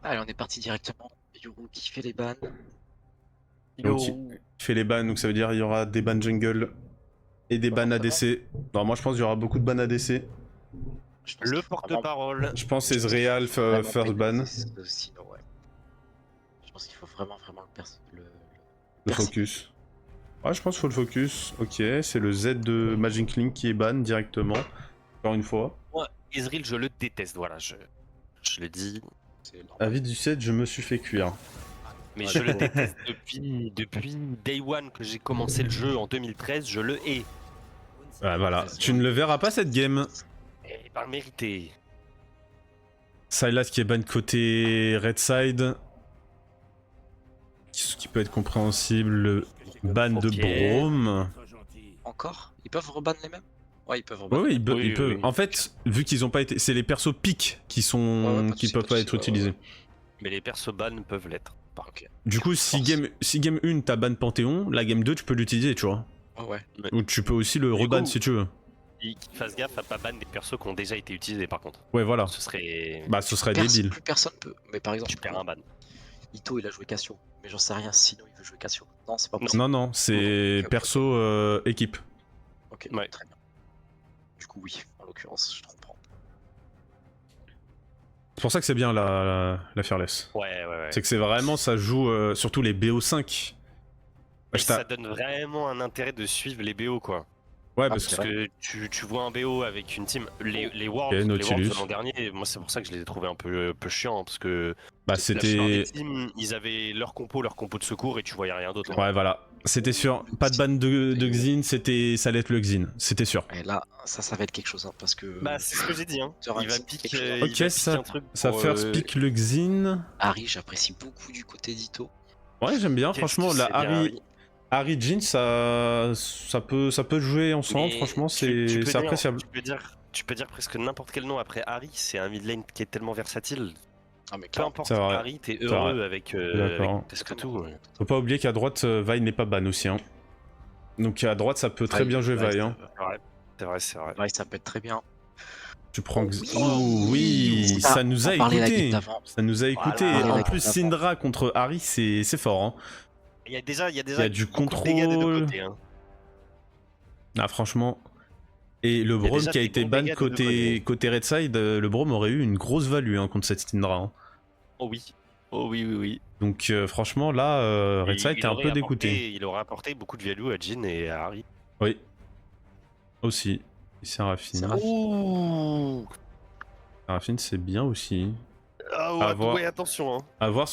Allez, on est parti directement. Yoru qui fait les bans. Donc, il fait les bans, donc ça veut dire il y aura des bans jungle et des bans ADC. Non, moi je pense qu'il y aura beaucoup de bans ADC. Je pense Le qu'il faut vraiment- porte-parole. Je pense je pense qu'il Ezreal faut vraiment first ban. pénaliser aussi, ouais. Je pense qu'il faut vraiment le Le percer. focus. Ouais, je pense qu'il faut le focus. Ok, c'est le Z de Magic Link qui est ban directement. Encore une fois. Moi, Ezreal, je le déteste, voilà, je le dis. C'est normal. Avis du 7, je me suis fait cuire. Mais je le déteste depuis Day One que j'ai commencé le jeu en 2013, je le hais. Ouais, voilà, tu ne le verras pas cette game. Et pas mérité. Sylas qui est ban côté Red Side. Ce qui peut être compréhensible. Le ban de Ok. Braum. Encore? Ils peuvent reban les mêmes? Ouais, ils peuvent reban. Oui, Oui, ils peuvent. oui. En fait, vu qu'ils ont pas été. C'est les persos piques qui sont. Ouais, pas de qui soucis, peuvent pas pas de être soucis, utilisés. Mais les persos ban peuvent l'être. Ok. Du coup, si game 1 t'as ban Panthéon, la game 2 tu peux l'utiliser, tu vois. Ouais. Ou tu peux aussi le Du reban coup- si tu veux. Qu'ils fassent gaffe à pas ban des persos qui ont déjà été utilisés par contre. Ouais, voilà. Ce serait. Bah, ce serait débile. Plus personne peut. Mais par exemple, Tu perds un ban. Ito il a joué Cassio. Mais j'en sais rien, sinon il veut jouer Cassio. Non, c'est pas possible. Non, non, c'est Ok, perso équipe. Ok, Ouais. très bien. Du coup, oui, en l'occurrence, je te comprends. C'est pour ça que c'est bien la Fearless. Ouais. C'est que c'est vraiment, ça joue surtout les BO5. Et ça donne vraiment un intérêt de suivre les BO quoi. Ouais, Parce parce que. que tu vois un BO avec une team, les Worlds, Ok, les Nautilus. Worlds de l'an dernier, moi c'est pour ça que je les ai trouvés un peu chiants, parce que Bah, la plupart des c'était. teams, ils avaient leur compo de secours et tu voyais rien d'autre. Ouais, voilà. C'était sûr. Pas de ban de Xin, ça allait être le Xin, c'était sûr. Et là, ça va être quelque chose, hein, parce que. Bah c'est ce que j'ai dit, hein. Sur un Il va petit piquer quelque chose. Ok, un truc ça pour, first pick le Xin. Harry, j'apprécie beaucoup du côté d'Ito. Ouais, j'aime bien, Qu'est-ce franchement, que la c'est bien, Harry. Harry Jin, ça peut jouer ensemble, Mais franchement, tu peux c'est dire- appréciable. Tu peux dire presque n'importe quel nom après Harry, c'est un mid lane qui est tellement versatile. Ah, mais Peu clairement. importe C'est vrai. Harry, t'es C'est heureux vrai. avec D'accord. presque tout. Faut pas oublier qu'à droite, Vi n'est pas ban aussi. Hein. Donc à droite, ça peut très bien jouer Vi. Hein. C'est vrai. Ouais, ça peut être très bien. Tu prends. Oh, oui. Oh, oui, Ça, ça nous a on parlait la écouté. game d'avant. Ça nous a écouté. Voilà. En La plus, game d'avant. Syndra contre Harry, c'est fort. Hein. Il y a déjà Il y a du beaucoup de dégâts des deux contrôle. côtés. Hein. Ah, franchement. Et le Il y a Braum déjà qui a des été bons ban dégâts des deux côté Red Side, le Braum aurait eu une grosse value hein, contre cette Syndra. Hein. Oh oui. Donc franchement, là, Red Side, t'es un peu dégoûté. Il aurait apporté beaucoup de value à Jhin et à Harry. Oui. Aussi. Et Seraphine. Ouh. Seraphine, c'est bien aussi. Ah À voir. ouais, attention. Hein. À voir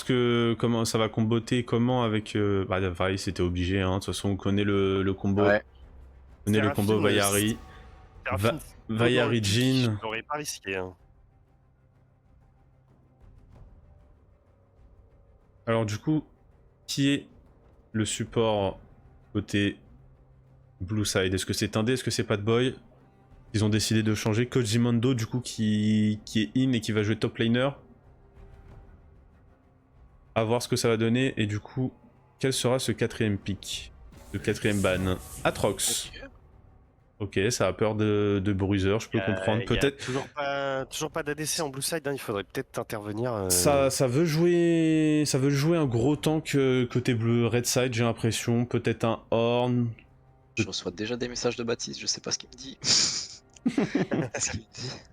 comment ça va comboter, comment avec. Bah, pareil, c'était obligé. Hein. De toute façon, on connaît le combo. Ouais. On connaît le combo Vayari. Vayari Jhin. Je l'aurais pas risqué. Hein. Alors, du coup, qui est le support côté Blue Side? Est-ce que c'est Tindé? Est-ce que c'est Pat Boy? Ils ont décidé de changer. Kojimondo, du coup, qui est in et qui va jouer top laner. À voir ce que ça va donner. Et du coup, quel sera ce quatrième pick? Le quatrième ban. Atrox. Ok, ça a peur de Bruiser, je peux comprendre. Peut-être. Toujours pas d'ADC en blue side, hein, il faudrait peut-être intervenir. Ça veut jouer un gros tank côté bleu, red side, j'ai l'impression. Peut-être un Horn. Je reçois déjà des messages de Baptiste, je sais pas ce qu'il me dit.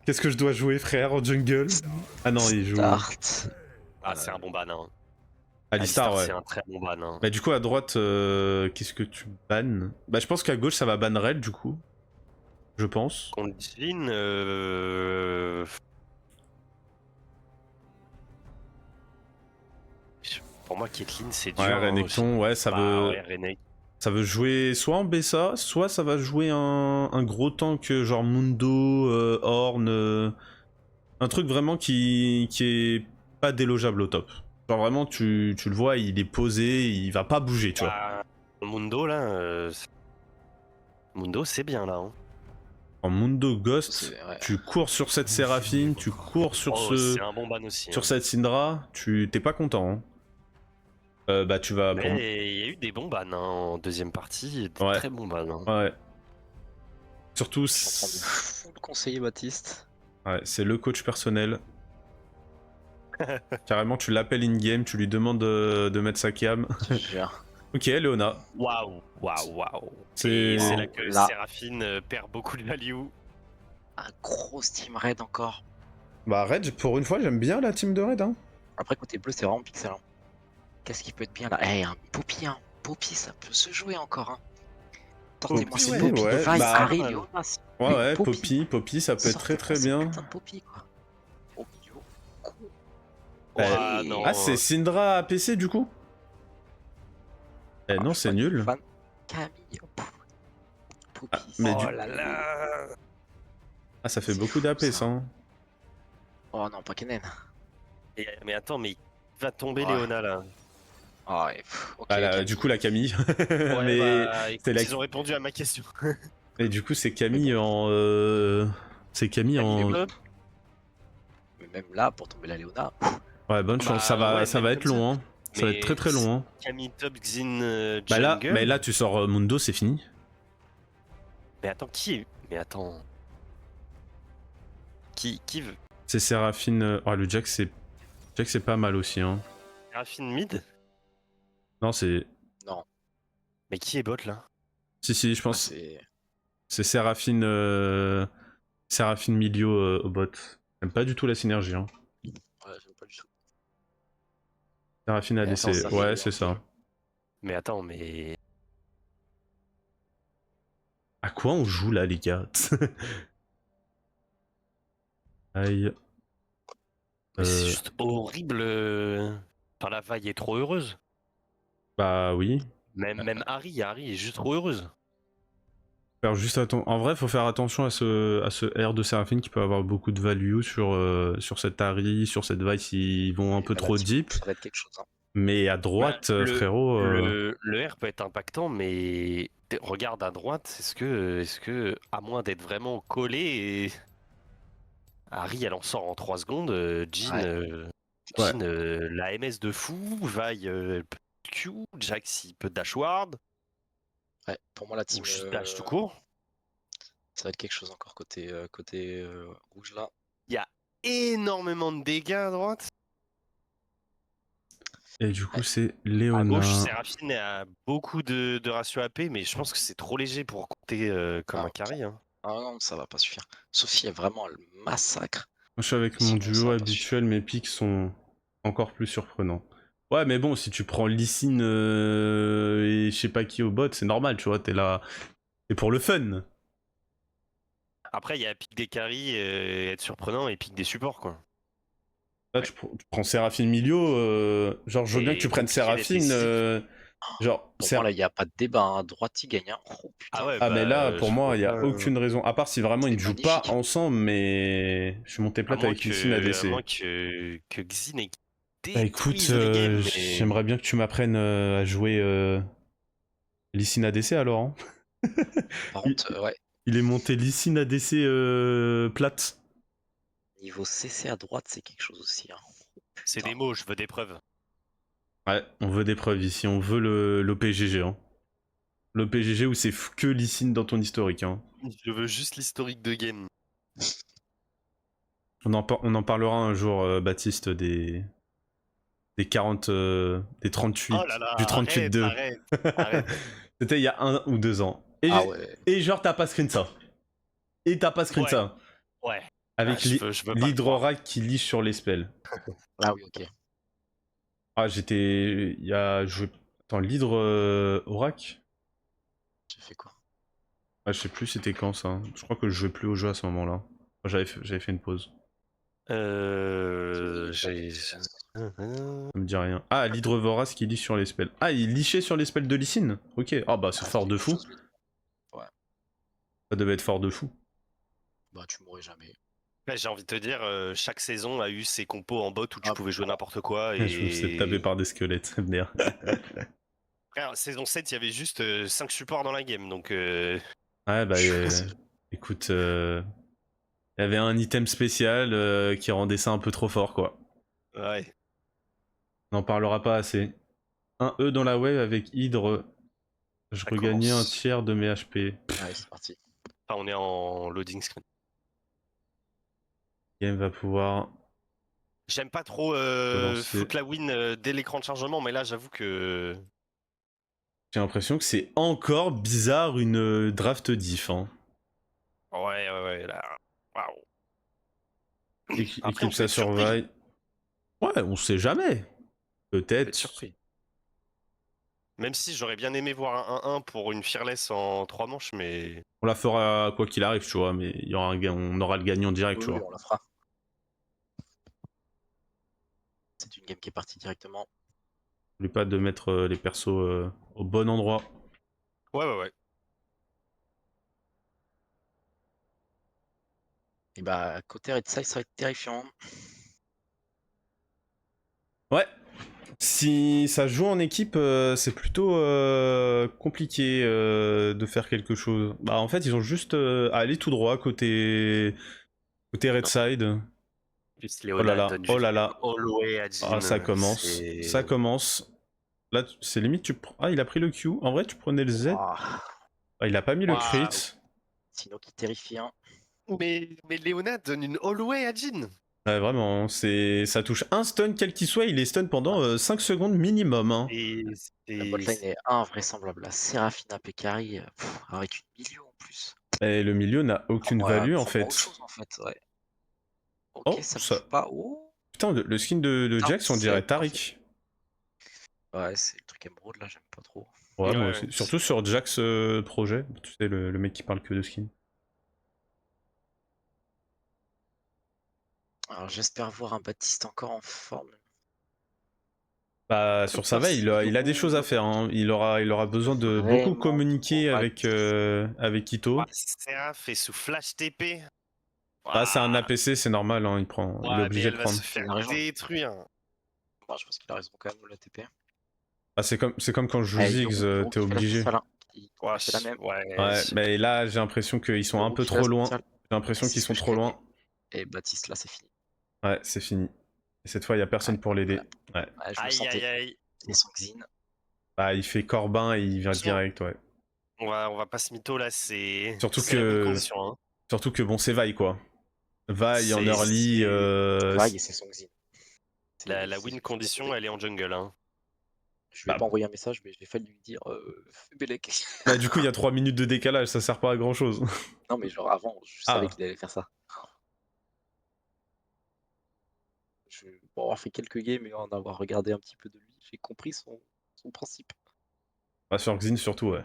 Qu'est-ce que je dois jouer, frère, en jungle? Ah non, il joue. Start. Ah, c'est un bon ban. Hein. Alistar, ouais. C'est un très bon ban. Hein. Bah, du coup, à droite, qu'est-ce que tu bannes? Bah, je pense qu'à gauche, ça va ban Red, du coup. Je pense. Contre Jhin, pour moi, Caitlyn, c'est dur. Ouais, hein, Renekton, ouais, ça veut. Ouais, Renekton. Ça veut jouer soit en Bessa, soit ça va jouer un gros tank genre Mundo, Horn, un truc vraiment qui est pas délogeable au top. Genre vraiment tu le vois, il est posé, il va pas bouger, tu vois. Mundo là, Mundo c'est bien là. Hein. En Mundo Ghost, Ouais. tu cours sur cette Séraphine, tu cours sur C'est un bon ban aussi. sur hein. cette Syndra, t'es pas content. Hein. Bah tu vas. Mais il y a eu des bons bans hein, en deuxième partie, des Ouais. très bons bans. Hein. Ouais. Surtout. Je suis en train de full conseiller Baptiste. Ouais, c'est le coach personnel. Carrément, tu l'appelles in-game, tu lui demandes de mettre sa cam. Je te jure. Ok, Léona. Waouh, waouh, waouh. C'est- Et c'est là que Là. Séraphine perd beaucoup de value. Un gros Steam Raid encore. Bah, Red, pour une fois, j'aime bien la team de Red. Hein. Après, côté bleu, c'est vraiment pixel. Hein. Qu'est-ce qui peut être bien là? Eh, un Poppy, hein. Poppy, ça peut se jouer encore. Hein. Sortez-moi Poppy, ces ouais, Poppy, ouais, Vaille, bah, Harry, ouais. Léonas. Ouais, Mais ouais, Poppy, ça peut être très très sortez-moi ces bien. putains de Poppy, quoi. Oh, yo, con. Ah, Ouais. non. Ah, c'est Syndra à PC du coup? Eh non, c'est nul. Fan Camille. Poppy, Ah, mais Oh du- là là. Ah, ça fait C'est beaucoup fou, d'AP ça. ça. Hein. Oh non, pas Kennen. Mais attends, mais il va tomber Ouais. Léona là. Oh, et ok. Ah, Camille. du coup, la Camille. Ouais, mais bah, écoute, c'est la- ils ont répondu à ma question. Et du coup, c'est Camille Mais en. C'est Camille Camille en. bleu. Mais même là, pour tomber la Léona, Ouais, bonne Bah, chance. ouais, Ça même va être comme ça. long. Hein. Ça va être Mais très très long. Hein. Camille top, Xin Bah là, jungle. mais là, tu sors Mundo, c'est fini. Mais attends, qui est. Mais attends. Qui veut C'est Séraphine. Oh, le Jack, c'est pas mal aussi. Hein. Séraphine mid. Non, c'est. non. Mais qui est bot là? Si, je Ah, pense. c'est. C'est Séraphine. Séraphine Milio au bot. J'aime pas du tout la synergie. Hein. Ouais, j'aime pas du tout. Séraphine Mais ADC. attends, ça Ouais, fait- c'est ça. Mais attends, mais. À quoi on joue là, les gars? Aïe. Mais c'est Euh, juste horrible. Enfin, la vaille est trop heureuse. Bah oui. Même Harry est juste trop heureuse. Faire juste En vrai, faut faire attention à ce R de Séraphine qui peut avoir beaucoup de value sur cette Ari, sur cette vaille s'ils vont un peu Bah, trop là, deep. Ça va être quelque chose. Hein. Mais à droite, Bah, frérot. Le R peut être impactant, mais regarde à droite, est-ce que, à moins d'être vraiment collé, et... Harry elle en sort en 3 secondes, Jean, Ouais. Ouais. Jean, la MS de fou, Vaille, elle peut Q, Jack s'il peut dashward, Ouais, pour moi, la team. ou juste dash tout court. Ça va être quelque chose encore côté rouge là. Il y a énormément de dégâts à droite. Et du coup, c'est À Léona. gauche, Séraphine a beaucoup de ratio AP, mais je pense que c'est trop léger pour compter comme Ah. un carry. Hein. Ah non, ça va pas suffire. Sophie est vraiment le massacre. Moi, je suis avec Sinon, mon ça duo va pas habituel, mes pics sont encore plus surprenants. Ouais, mais bon, si tu prends Lee Sin et je sais pas qui au bot, c'est normal, tu vois, t'es là. C'est pour le fun. Après, il y a pic des carries, être surprenant, et pic des supports, quoi. Là, tu prends Séraphine Milio, genre, je veux bien que tu prennes compliqué d'être Séraphine, genre, Pour moi, là, il n'y a pas de débat. Hein. Droite, il gagne. Hein. Oh putain. Ah ouais, Ah, mais là, pour je moi, vois il y a pas, aucune raison, à part si vraiment ils ne C'est jouent pas magnifique. ensemble, mais je suis monté à plate moins avec Lee Sin à ADC. moins que Xin ait Bah écoute, détruise les games, mais... j'aimerais bien que tu m'apprennes à jouer Lee Sin ADC alors. Hein. Par contre, ouais, Il est monté Lee Sin ADC plate. niveau CC à droite, c'est quelque chose aussi. Hein. C'est Putain. des mots, je veux des preuves. Ouais, on veut des preuves ici, on veut l'OPGG. Hein. L'OPGG où c'est que Lee Sin dans ton historique. Hein. Je veux juste l'historique de game. On en parlera un jour, Baptiste, des 40, des 38, Oh là là, du 38-2. arrête. C'était il y a 1 ou 2 ans. Ah ouais. Et genre, t'as pas screen ça. Et t'as pas screen Ouais. ça. Ouais. Avec Je veux pas le l'hydrorack qui liche sur les spells. Ah oui, ok. Ah, j'étais. Il y a. Attends, l'hydre Orac. J'ai fait quoi? Ah, je sais plus c'était quand ça. Je crois que je jouais plus au jeu à ce moment-là. J'avais fait une pause. J'ai... Ça me dit rien. Ah, l'hydre vorace qui liche sur les spells. Ah, il lichait sur les spells de Lee Sin. Ok. Ah bah c'est Ah, fort c'est de quelque fou. chose, lui. Ouais. Ça devait être fort de fou. Bah, tu mourrais jamais. Ouais, j'ai envie de te dire, chaque saison a eu ses compos en bot où tu Ah, pouvais jouer n'importe quoi. Je me suis fait taper par des squelettes. Merde. Frère, saison 7, il y avait juste 5 supports dans la game, donc... Ouais, bah C'est- écoute, il y avait un item spécial qui rendait ça un peu trop fort, quoi. Ouais. On n'en parlera pas assez. Un E dans la wave avec Hydre. Je Ça regagnais un commence. tiers de mes HP. Ouais, c'est parti. Enfin, on est en loading screen. Game va pouvoir. J'aime pas trop lancer. foutre la win dès l'écran de chargement, mais là j'avoue que. J'ai l'impression que c'est encore bizarre une draft diff. Hein. Ouais, là. Waouh. Après, on Eclipse peut à être surpris. surveille. Ouais, on sait jamais. On peut être Peut-être. surpris. Même si j'aurais bien aimé voir un 1-1 pour une Fearless en 3 manches, mais. On la fera quoi qu'il arrive, tu vois, mais il y aura on aura le gagnant direct, Oui, tu oui, vois. on la fera. C'est une game qui est partie directement. N'oublie pas de mettre les persos au bon endroit. Ouais. Et bah, côté Red Side, ça va être terrifiant. Ouais. Si ça joue en équipe, c'est plutôt compliqué de faire quelque chose. Bah en fait, ils ont juste à aller tout droit côté Red Side. Plus Oh là Léona là, donne oh juste là une là. all-way à Ah, Jin. ça commence. C'est. Ça commence. Là, c'est limite, Ah, il a pris le Q. En vrai, tu prenais le Z. Ouah. Ah, il a pas mis le crit. Sino qui terrifie. Hein. Mais Léona donne une all-way à Jin. Ouais, vraiment, ça touche un stun, quel qu'il soit, il est stun pendant 5 secondes minimum. Hein. Et La botlane est invraisemblable. La Seraphina Pekari, avec une million en plus. Et le milieu n'a aucune value en Prends-moi autre fait. chose en fait, ouais. Ok, Oh, ça ça. bouge pas. Oh. Putain, le skin de Jax, on dirait C'est Tariq. Ouais, c'est le truc émeraude là, j'aime pas trop. Ouais, moi Ouais, aussi. Surtout sur Jax projet. Tu sais, le mec qui parle que de skin. Alors j'espère voir un Baptiste encore en forme. Bah, sur sa veille, il a des choses à faire. Hein. Il aura besoin de beaucoup Vraiment communiquer trop avec Ito. Seraph est sous flash TP. Ah, c'est un Ouah. APC, c'est normal, hein, il est Ouais, mais obligé de elle va prendre. se faire Il a raison. détruire. Moi, je pense qu'il a raison quand même, l'ATP. Ah, c'est comme quand je joue Ziggs, t'es obligé. Ouais, C'est la même. Ouais, mais là, j'ai l'impression qu'ils sont un peu trop loin. J'ai l'impression qu'ils sont trop loin. Et Baptiste, là, c'est fini. Ouais, c'est fini. Et cette fois, il n'y a personne pour l'aider. Ouais. Ouais, je le Aïe, sentais. aïe. C'est son Xin. Ah, il fait Corbin et il vient direct, ouais. On va pas se mytho là, c'est. Surtout c'est la que- bonne condition, hein. Surtout que bon, c'est Vi, quoi. Vi en C'est- early. Vaille et c'est son Xin. La win condition, elle est en jungle, hein. Je lui ai pas envoyé un message, mais j'ai failli lui dire fais Bélec. Bah, du coup, il y a 3 minutes de décalage, ça sert pas à grand chose. Non, mais genre avant, je savais qu'il allait faire ça. Pour avoir fait quelques games et en avoir regardé un petit peu de lui, j'ai compris son principe. Bah, sur Xin, surtout, ouais.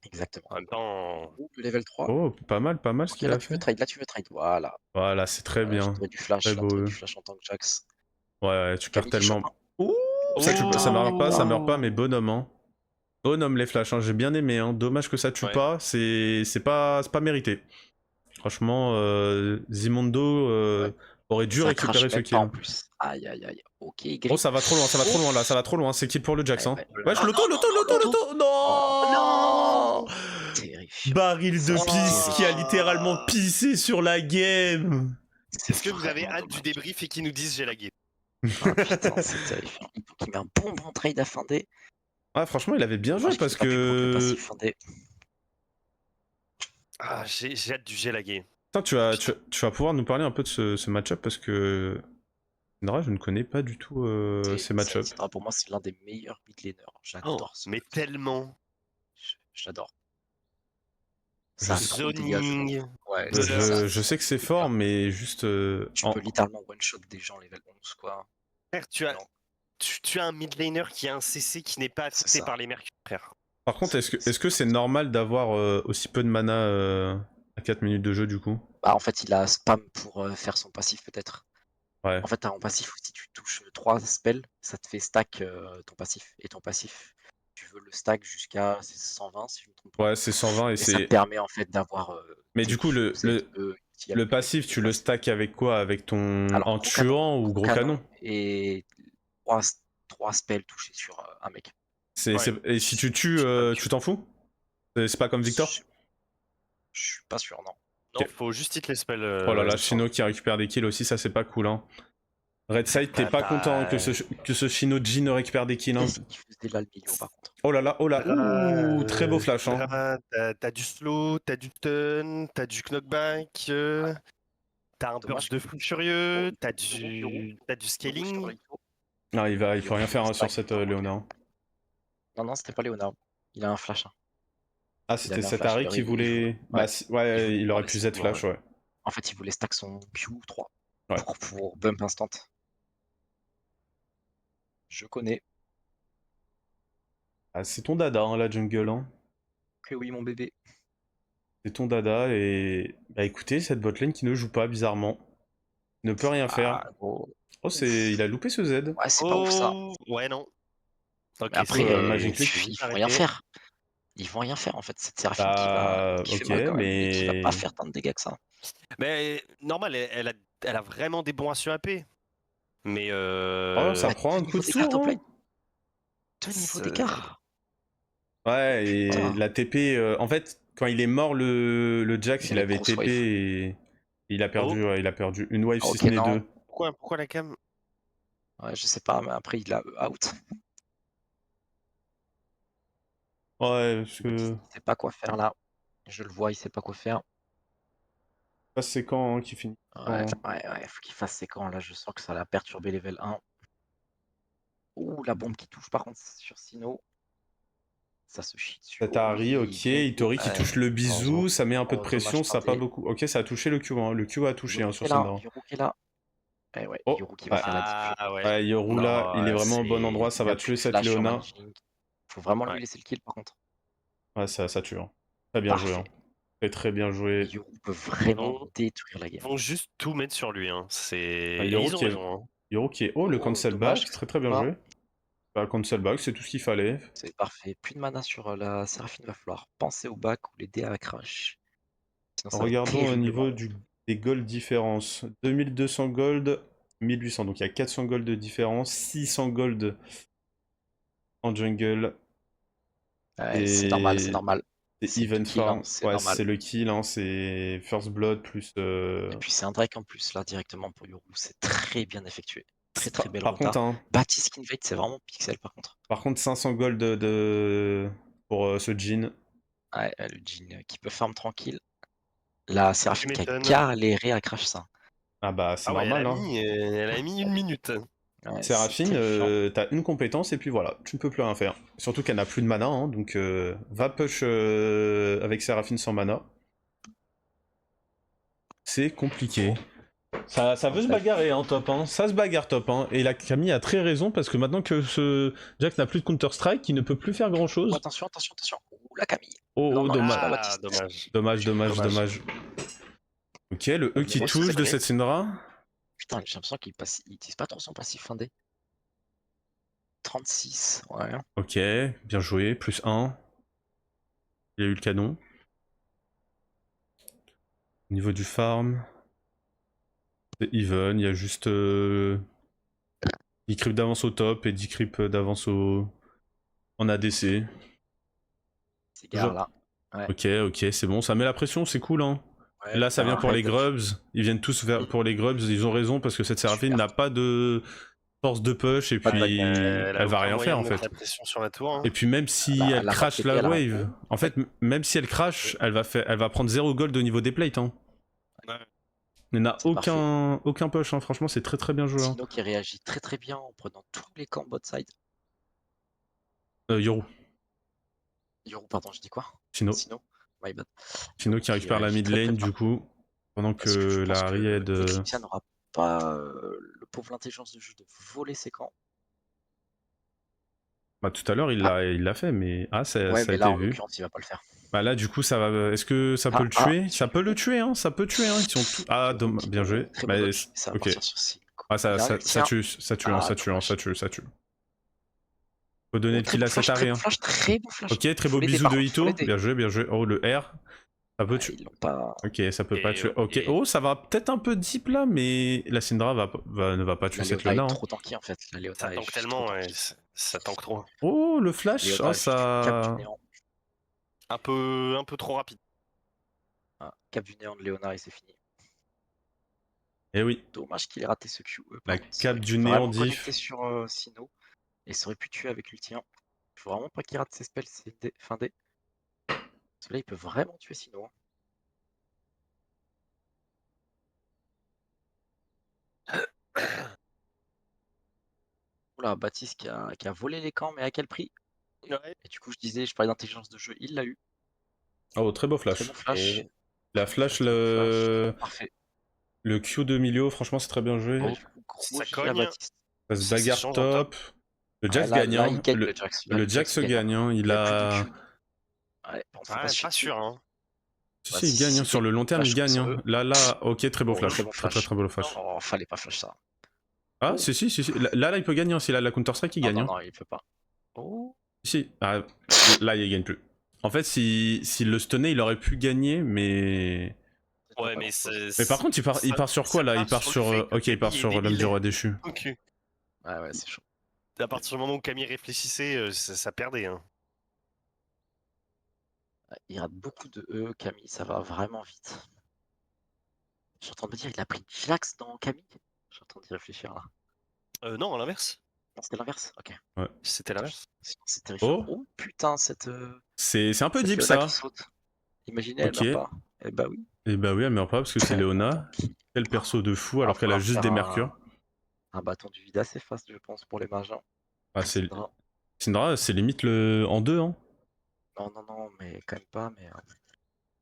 Exactement. En même temps. Ouh, le level 3. Oh, pas mal ce Ok, qu'il là, a tu veux fait. trade, là, tu veux trade. Voilà. Voilà, c'est très Voilà, bien. j'ai trouvé du flash, Très j'ai trouvé beau. du flash en tant que Jax. Ouais, tu perds Camille qui tellement. chope, hein. Ouh, ça meurt pas, mais bonhomme, hein. Bonhomme les flashs, hein. J'ai bien aimé, hein. Dommage que ça tue Ouais. pas, c'est pas mérité. Franchement, Zimondo aurait dû Ça récupérer crache ce même pas en kill. plus. Aïe, aïe, aïe. Ok, Oh, grip. ça va trop loin là, ça va trop loin, c'est kill pour le Jax, hein. Ouais. Wesh, l'auto. Non, Oh, non. Terrifiant. Baril de Ça, pisse c'est qui a littéralement pissé sur la game. Est-ce que vous avez vraiment hâte du dommage. débrief et qu'ils nous disent j'ai lagué? Ah, putain, c'est terrifiant. Il faut qu'il met un bon trade à fin D. Ah, franchement, il avait bien joué Dommage qu'il parce ait pas pu bloquer le que. passif fin D. Ah, j'ai hâte du j'ai lagué. Putain, tu vas pouvoir nous parler un peu de ce match-up parce que. Nora, je ne connais pas du tout ces match-up. Pour moi, c'est l'un des meilleurs mid laners. J'adore ce Mais tellement. J'adore. Je Ça a sais- trop de dégâts, je trouve. Zoning. Ouais, Je sais que c'est fort, mais juste. Tu peux littéralement one-shot des gens level 11, quoi. Frère, tu as un mid laner qui a un CC qui n'est pas affecté ça. par les mercures, frère. Par contre, est-ce que c'est normal d'avoir aussi peu de mana à 4 minutes de jeu du coup? Bah, en fait, il a spam pour faire son passif, peut-être. Ouais. En fait, en passif, si tu touches 3 spells, ça te fait stack ton passif. Et ton passif, tu veux le stack jusqu'à 120, si je ne me trompe pas. Ouais, c'est 120 et ça te permet en fait d'avoir. Mais du coup, le passif, tu le stack avec quoi? Avec ton. Alors, en gros tuant ou gros canon? Et 3 spells touchés sur un mec. Et si tu tues, tu t'en fous? C'est pas comme Victor? Je suis pas sûr, non. Non, faut juste hit les spells. Oh là là, Shino qui récupère des kills aussi, ça c'est pas cool, hein. Redside, t'es pas content que ce Shino G ne récupère des kills, hein. Qu'est-ce qu'il faisait là, le milieu, par contre? Oh là là, ouh, très beau flash, hein. T'as du slow, t'as du stun, t'as du knockback. T'as un Dommage burst de que fou furieux, t'as Yoru du sur scaling. Leito. Non, il faut rien faire hein, sur Stack. cette Ok. Léona. Non, c'était pas Léonard. Il a un flash. Ah, Il c'était avait un cet flash. Harry qui voulait. Bah, Il ouais, voulait il pouvoir aurait pu laisser Z couloir, flash, ouais. En fait, il voulait stack son Q3 Ouais. pour bump instant. Je connais. Ah, c'est ton dada, hein, la jungle. Hein. Que oui, mon bébé. C'est ton dada et. Bah écoutez, cette botlane qui ne joue pas, bizarrement. Ne peut rien faire. Ah, gros. Oh, il a loupé ce Z. Ouais, c'est pas ouf ça. Oh, ouais, non. Ok, Mais après, Magic Click. c'est ils vite vont rien arrêté. faire. Ils vont rien faire en fait. Cette Séraphine Bah, qui fait ok, mal quand même, mais qui va pas mais. faire tant de dégâts que ça. Mais normal, elle a vraiment des bons ratios AP. Mais Oh, ça Bah, prend un deux coup niveaux de d'écart tour, top hein. lane. Deux niveaux d'écart. Ouais, et Putain. la TP. En fait, quand il est mort, le Jax, Il y a il les avait grosses TP waves. et. Il a perdu, Oh. ouais, il a perdu une wave Ah, si ok, ce n'est non. deux. Pourquoi la cam? Ouais, je sais pas, mais après il a out. Ouais, parce Il que. sait pas quoi faire là. Je le vois, il sait pas quoi faire. Ça, c'est quand hein, qui finit. Ouais, faut qu'il fasse ses camps là. Je sens que ça l'a perturbé level 1. Ouh, la bombe qui touche par contre sur Sino. Ça se chie dessus. Oh Tatari, oui, ok. bien joué. Itori qui touche le Heureusement. bisou, ça met un peu de Oh, pression, dommage ça a pas findé. beaucoup. Ok, ça a touché le Q, hein. Le Q a touché hein, Yoru qui sur est là, Syndra. Yoru qui est là. Eh ouais, Oh, Yoru qui va ouais. faire la diff. Ah ouais. Ouais, Yoru là, il est Non, vraiment au bon endroit, ça Il a va plus tuer de cette flash sur Léona. Manjing. Faut vraiment lui Ouais. laisser le kill par contre. Ouais, ça tue. Hein. Très bien joué. Hein. Parfait. Très très bien joué. Yoru peut Ils vraiment vont, détruire la ils game. vont juste tout mettre sur lui. Hein. Ah, Et ils ont raison. Hein. Yoru qui est. Oh, le Oh, cancel dommage back, que ça très très touche bien pas. joué. Bah, le cancel back, c'est tout ce qu'il fallait. C'est parfait. Plus de mana sur la Séraphine, va falloir penser au back ou l'aider à la crash. Sinon ça va être Regardons au terriblement niveau long. des gold différences. 2200 gold, 1800. Donc il y a 400 gold de différence, 600 gold en jungle. Ouais, c'est normal, c'est Et normal. c'est C'est le even kill, hein, farm. c'est Ouais, normal. c'est le kill, hein, c'est first blood plus. Et puis c'est un Drake en plus là directement pour Yoru. C'est très bien effectué. Très très belle Par rota. contre, hein, Baptiste Invade, c'est vraiment pixel par contre. 500 gold pour ce jean. Ouais, le Jhin qui peut farm tranquille. La Tu Séraphine qui a m'étonnes. galéré à crash ça. Ah bah c'est Ah ouais, normal, hein. elle a mis une minute. Ouais, c'est Séraphine, terrifiant. t'as une compétence et puis voilà, tu ne peux plus rien faire. Surtout qu'elle n'a plus de mana, hein, donc va push avec Séraphine sans mana. C'est compliqué. Ça veut se bagarrer en top, hein. Ça se bagarre top, hein. Et la Camille a très raison parce que maintenant que ce Jax n'a plus de Counter-Strike, il ne peut plus faire grand Oh, chose. attention, attention, attention. Ouh, la Camille. Oh, Non, oh, non, il touche dommage. pas Ah, Baptiste. dommage. Dommage. Ok, le E qui Ouais, touche c'est de vrai. cette Syndra. Putain, j'ai l'impression qu'il utilise pas trop son passif findé. 36, ouais. Ok, bien joué, plus 1. Il y a eu le canon. Au niveau du farm, c'est even, il y a juste 10 creeps d'avance au top et 10 creeps d'avance en ADC. Ces gars là. Ouais. Ok, c'est bon, ça met la pression, c'est cool, hein. Ouais, Et là, ça vient pour les grubs. Ils viennent tous pour les grubs. Ils ont raison parce que cette Séraphine Super. n'a pas de force de push et Pas de puis backdash. Elle a elle va aucun rien moyen faire en de mettre fait. la pression sur la tour. Hein. Et puis même si Elle a elle pas de crash TP, la elle a rien. wave, en fait, même si elle crash, elle va prendre 0 gold au niveau des plates. Hein. Ouais. Elle n'a C'est parfait. aucun push. Hein. Franchement, c'est très très bien joué. Hein. Sino qui réagit très très bien en prenant tous les camps bot side. Yoru. Yoru, pardon, je dis quoi? Sino. Sino. My bad. Sino Yoru qui récupère la réagit mid très, très lane bien. du coup. Pendant Parce que je que pense la que Harry aide. Eclipsia n'aura pas le pauvre l'intelligence de jeu de voler ses camps. Bah, tout à l'heure, il l'a fait, mais. Ah, ça Ouais, a mais été là, en vu. l'occurrence, il va pas le faire. Bah là, du coup, ça va. Est-ce que ça peut le tuer? Ça peut le tuer, hein. Ça peut tuer, hein. Ils sont tous. Ah, bien joué. Très Bah, beau dodge. Ça va ok. partir sur 6. Ah, Il a un ça ulti, hein. tue, Ah, ça tue. Faut donner Oh, le très kill beau à cet flash, très arrêt. beau Hein. flash, très beau flash. Ok, très Faut beau l'aider, bisou par de contre, faut Ito. l'aider. Bien joué. Oh, le R. Ça peut Ouais, tuer. ils l'ont pas. Ok, ça peut pas Et tuer. ouais, Ok. et- Oh, ça va peut-être un peu deep là, mais la Syndra ne va pas tuer La cette Léona Luna. est hein. trop tanky en fait. La Léona Ça est tank juste tellement, trop ouais, tanky. ça tank trop. Oh, le flash. Léona Oh, a juste cap du ça. néant. Un peu trop rapide. Ah, cap du néant de Léona et c'est fini. Eh oui. Dommage qu'il ait raté ce Q. La Par contre, ça cape aurait pu du néant vraiment diff. connecter sur Sino et ça aurait pu tuer avec l'ulti 1. Faut vraiment pas qu'il rate ses spells, c'est fin D. Parce que là, il peut vraiment tuer Sino. Hein. Oula, Baptiste qui a volé les camps, mais à quel prix? Ouais. Et du coup, je parlais d'intelligence de jeu, il l'a eu. Oh, très beau Très flash. bon flash. Et La flash, Très bon flash. le... Parfait. le Q de Milio, franchement, c'est très bien joué. Et oh, du coup, si gros ça GG à cogne, Baptiste. Ça se ça bagarre change en top. top. Le Ouais, Jax gagne, là, hein. il gagne le Jax. Là, Le le Jax Jax se gagne, hein. gagne, hein. Il a plus de Q. Ouais, on se fait pas Ouais, chier pas dessus. sûr, hein. Si, Bah, si, il gagne, hein. si Sur t'es le long terme, il flash comme gagne, ça, hein. Là, ok, très beau oh, très flash. bon Très, très, flash. très beau flash. Non, fallait pas flash ça. Ah, Oh, si. Là, il peut gagner, hein. S'il a la Counter-Strike, il non, gagne, non, hein. non, il peut pas. Oh, Si. Ah, là, il gagne plus. En fait, s'il le stunnait, il aurait pu gagner, mais... c'est pas Ouais, mais grand-chose. Mais par contre, il part sur quoi, ça là? Il part part sur le sur... fait que Ok, il part Camille est sur l'âme du débile. roi déchu. Ok. Ouais, c'est chaud. À partir du moment où Camille réfléchissait, ça perdait, hein. Ouais, il rate beaucoup de E, Camille, ça va vraiment vite. Je suis en train de me dire, il a pris Jax dans Camille. Je suis en train d'y réfléchir là. Non, à l'inverse. Non, c'était l'inverse. Ok. Ouais. C'était l'inverse. Sinon, c'est terrifiant. Oh, Oh putain, c'est un peu cette deep, Léona qui ça. saute. Imaginez, elle Ok. meurt pas. Eh bah oui. Et bah oui, elle meurt pas, parce que c'est Attends, Léona. qui Quel perso de fou, va alors qu'elle a falloir juste faire des mercures. un bâton du vide assez fast, je pense, pour les mages. Hein. Ah, c'est... Syndra. Syndra, c'est limite le... en 2, hein. Non, mais quand même pas. Mais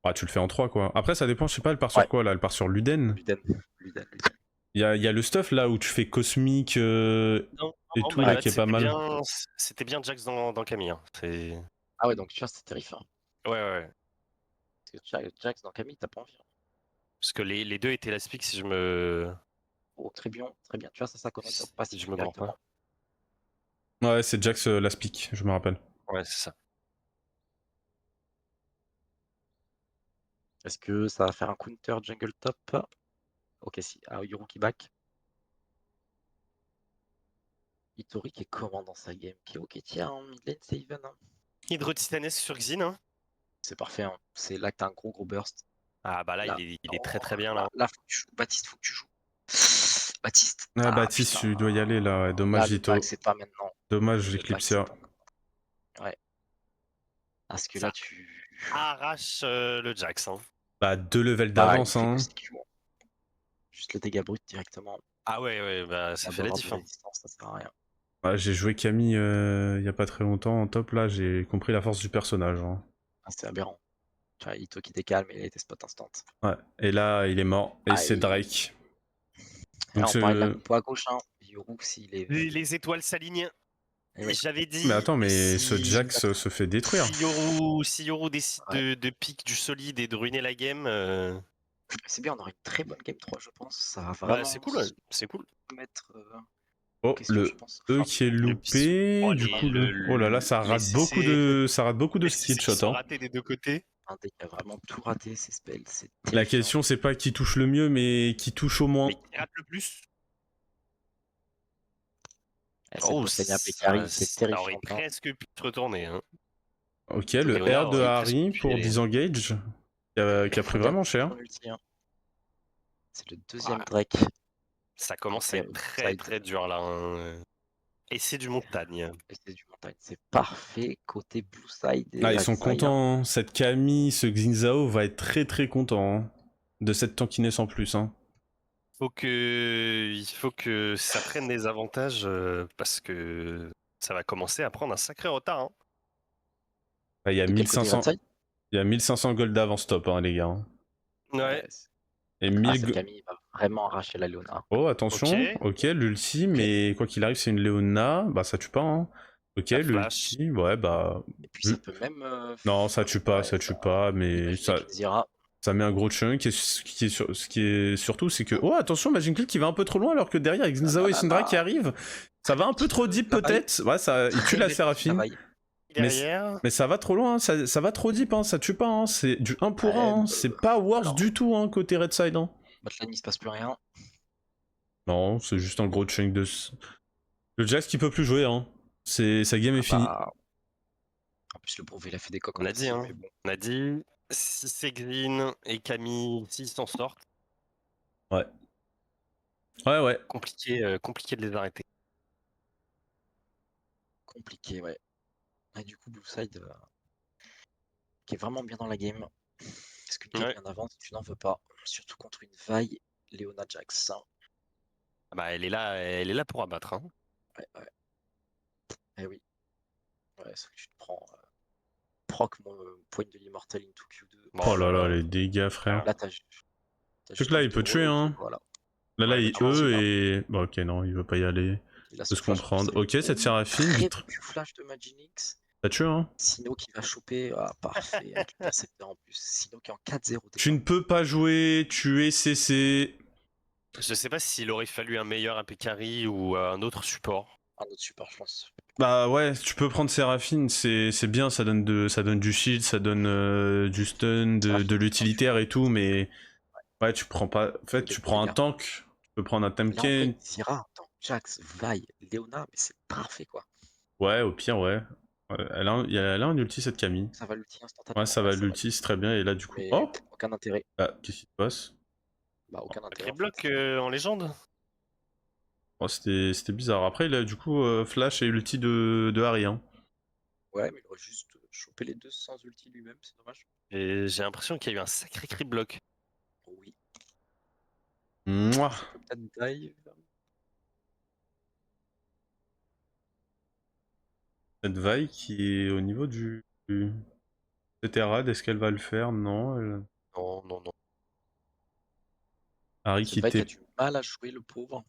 Ah, tu le fais en 3, quoi. Après, ça dépend, je sais pas, elle part ouais, sur quoi, là? Elle part sur Luden. Luden. Il y a le stuff, là, où tu fais cosmique Non, et non, tout, bah, là, là, qui est pas mal. c'était bien Jax dans Camille, hein. Ah ouais, donc tu vois, c'est terrifiant. Ouais. Parce que Jax dans Camille, t'as pas envie. Hein. Parce que les deux étaient la speak si je me... Oh, très bien, très bien. Tu vois, ça connaît pas si Si tu je me gourre directement. pas. Ouais, c'est Jax last pick, je me rappelle. Ouais, c'est ça. Est-ce que ça va faire un counter jungle top? Ok, si. Ah, Yuru qui back. Itori qui est comment dans sa game? Qui est ok, tiens, mid lane c'est even. Hein. Hydro-titanesque sur Xin, hein. C'est parfait. Hein. C'est là que t'as un gros burst. Ah bah là, Là, il est très bien, là. là, faut que tu joues. Baptiste, faut que tu joues. Baptiste. Ah, Ah Baptiste, putain. tu dois y aller, là. Ouais, Là, dommage, le back, Dito. c'est pas maintenant. Dommage, Le back, c'est Eclipsia. pas maintenant. Ouais. Parce que Ça là, tu. arrache le Jax, hein. Bah, 2 levels Bah, il d'avance, fait que hein. CQ. Hein. Juste le dégât brut directement. Ah ouais, bah ça fait la D'abord diff, de la hein. distance, ça sert à rien. Ouais, j'ai joué Camille il y a pas très longtemps en top, là, j'ai compris la force du personnage. Hein. Ah, c'est aberrant. Tu vois, Ito qui décale, mais il a été spot instant. Ouais, et là, il est mort, et c'est Aïe. Drake. Et là, Donc on parlait de la ce... compo à gauche. Hein. Yoru, s'il est. Les étoiles s'alignent. Eh ouais. J'avais dit, Mais attends, mais ce si, Jax se fait détruire. si Yoru décide Ouais. de pique du solide et de ruiner la game, C'est bien, on aura une très bonne game 3, je pense. Ça va bah, vraiment c'est cool. mettre en Oh, question, je le pense. E Fin qui est du Le bisou. loupé, Oh, du coup le... Oh là là, ça les rate beaucoup CC, de les CC skill qui shot. sont Hein. ratés des deux côtés. un deck qui a vraiment tout raté, ses spells, c'est La terrifiant. question, c'est pas qui touche le mieux, mais qui touche au moins. Mais qui rate le plus? Eh, cette Oh, botlane AP qui arrive, c'est ça aurait terrifiant. Hein. presque pu se retourner, hein. Ok, le Léonard R de aurait presque Harry pu y pour aller. disengage, qui a pris Faut bien vraiment toucher cher. son ulti, hein. C'est le deuxième Ah, Drake. ça commence à Côté être très side. très dur là, hein. Et c'est du montagne. Et c'est du montagne. C'est parfait côté blue side et Ah, ils red sont side. contents. Hein. Cette Camille, ce Xinzao va être très très content hein, de cette tankiness en plus. Hein. Il faut que ça prenne des avantages parce que ça va commencer à prendre un sacré retard, hein. Là, il y a De quel côté red 1500, side? il y a 1500 gold d'avance top, hein, les gars. Hein. Ouais, Et Ah, 1000 cette Camille va vraiment arracher la Léona. Oh, ok. attention. Ok, l'ulti, mais quoi qu'il arrive, c'est une Léona. Bah, ça tue pas. Hein. Ok, La flash. l'ulti, ouais, bah. Et puis ça peut même. Non, ça tue pas, ouais, ça tue pas, mais imaginez ça, qu'il dira. ça met un gros chunk. Et ce qui est surtout, c'est que. Oh, attention, Magic Click qui va un peu trop loin, alors que derrière, avec Xinzao et Syndra qui arrivent, ça va un peu trop deep peut-être. Ouais, ça, il tue la Séraphine. Derrière. Mais ça va trop loin, hein, ça va trop deep, hein, ça tue pas, hein, c'est du 1 pour 1, hein, c'est pas worse alors, du tout hein, côté Red Side. Hein. Botlane, il se passe plus rien. Non, c'est juste un gros chunk de... Le Jax qui peut plus jouer, hein. Sa game est finie. Bah... En plus, le brevet, il a fait des coques On en a dit, entier, hein. mais bon. On a dit, si c'est Green et Camille, s'ils s'en sortent, Ouais. Ouais. compliqué de les arrêter. Compliqué, ouais. Et du coup, Blue Side, qui est vraiment bien dans la game. Parce qu'une game Ouais. bien avance, tu n'en veux pas. Surtout contre une vaille Léona Jax. Ah bah, elle est là pour abattre. Hein. Ouais. Eh oui. Ouais, c'est que tu te prends proc mon point de l'immortal into Q2. Bon, Oh oh là là là, là. les dégâts, frère. Là, t'as C'est juste que là, envie il de peut tuer, reloquer, hein. voilà. Là, Ouais, il tu vois, E Allons-y, hein. et... Bon, ok, non, il veut pas y aller. Il a Peut son se flash en plus, comprendre. c'est Ok, cette bon. Séraphine, Très vite. bon Q-flash de Magicnix. Ça tue, hein. Sino qui va choper, ah, parfait, avec le percepteur en plus. Sino qui est en 4-0 Tu déjà. ne peux pas jouer, tu es CC. Je sais pas s'il aurait fallu un meilleur AP carry ou un autre support. Un autre support, je pense. Bah ouais, tu peux prendre Séraphine, c'est bien, ça donne du shield, ça donne du stun, de Séraphine, l'utilitaire et tout, mais ouais, tu prends pas. En fait, il est tu bon, prends les un gars. tank, tu peux prendre un Là, en vrai, Temken. Zira, attends, Jax, Vi, Leona, mais c'est parfait, quoi. Ouais, au pire, ouais. Ouais, elle a un ulti, cette Camille. Ça va l'ulti Ouais, instantanément. ça Ouais, va ça va l'ulti, c'est très bien, et là, du coup. mais Oh aucun intérêt. Ah, qu'est-ce qui se passe? Bah, aucun intérêt, Sacré en fait. bloc en légende. Oh, c'était bizarre. Après, là, du coup, Flash et ulti de Harry, hein. Ouais, mais il aurait juste chopé les deux sans ulti lui-même, c'est dommage. Et j'ai l'impression qu'il y a eu un sacré creep block. Oui, Mouah. ça peut peut-être dive. Cette vaille qui est au niveau du Terrad, est-ce qu'elle va le faire? Non. Non, non, non. Harry C'est qui Vi qui a était. du mal à jouer, le pauvre.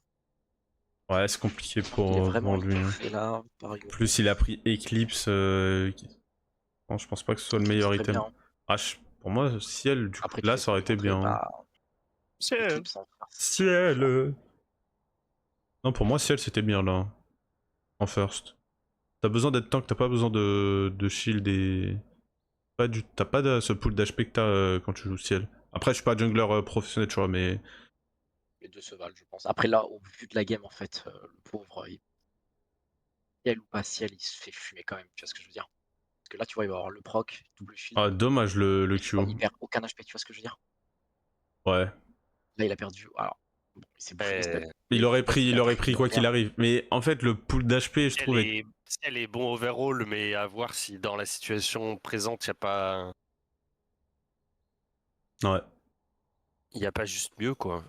Ouais, c'est compliqué Il est pour vraiment lui, hein. étouffé là, par En Yoru. plus, il a pris Eclipse. Bon, je pense pas que ce soit le Eclipse, meilleur très item. bien. Ah, pour moi, Ciel, du coup, Après, tu là, fais ça ce que aurait tu veux été rentrer, bien, hein. bah, C'est Eclipse en first, c'est trop fort. Ciel. Non, pour moi, Ciel, c'était bien, là. En first. T'as besoin d'être tank, t'as pas besoin de shield et... T'as pas de ce pool d'HP que t'as quand tu joues Ciel. Après, je suis pas jungler professionnel, tu vois, mais... Les deux se valent, je pense. Après, là, au vu de la game, en fait, le pauvre, ciel ou pas ciel, il se fait fumer quand même, tu vois ce que je veux dire. Parce que là, tu vois, il va avoir le proc, double shield, Ah, dommage, le Q. il perd aucun HP, tu vois ce que je veux dire. Ouais. Là, il a perdu. Alors, bon, il s'est bouffé les spells. elle Mais Il a aurait pris pris quoi qu'il rien. arrive. Mais en fait, le pool d'HP, je elle trouve, est... est, si elle est bon overall, mais à voir si dans la situation présente, Ouais. il y a pas juste mieux, quoi.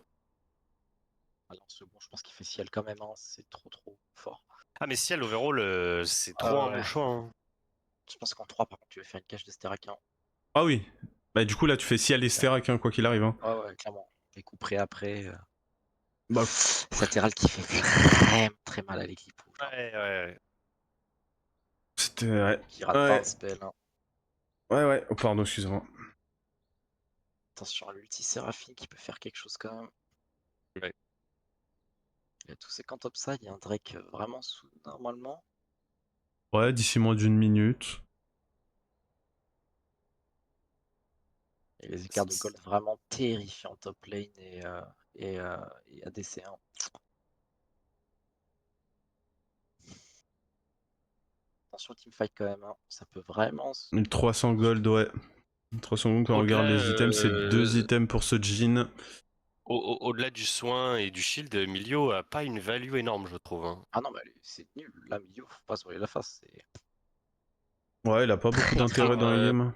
Alors, second, je pense qu'il fait ciel quand même, hein, c'est trop fort. Ah, mais si elle overall, c'est trop Ah un bon ouais. choix. Hein. Je pense qu'en 3, par contre, tu vas faire une cage de Sterakin. Ah oui. Bah du coup, là, tu fais Ciel et Sterak, hein, quoi qu'il arrive, hein. Ouais, ouais, clairement. Les coups près après. Bah... Satéral qui fait vraiment très mal à l'équipe rouge, hein. Ouais, ouais. C'était... Ouais. Qui rate pas un Ouais. spell, hein. Ouais. Oh, pardon, excuse-moi. Attention à l'ulti Séraphine qui peut faire quelque chose quand même. Ouais. Il y a tous ces cantopside, il y a un Drake vraiment sous normalement. Ouais, d'ici moins d'une minute. Et les écarts de gold vraiment terrifiants en top lane et ADC1. Attention au teamfight quand même, hein. Ça peut vraiment. 1300 gold, ouais. 300 gold, quand on regarde Au-delà, les items, c'est 2 items pour ce jean. au-delà du soin et du shield, Milio a pas une value énorme, je trouve. Hein. Ah non, mais c'est nul. Là, milieu, faut pas se voiler la face. C'est Ouais, il a pas beaucoup très très d'intérêt Enfin, dans la nul. game.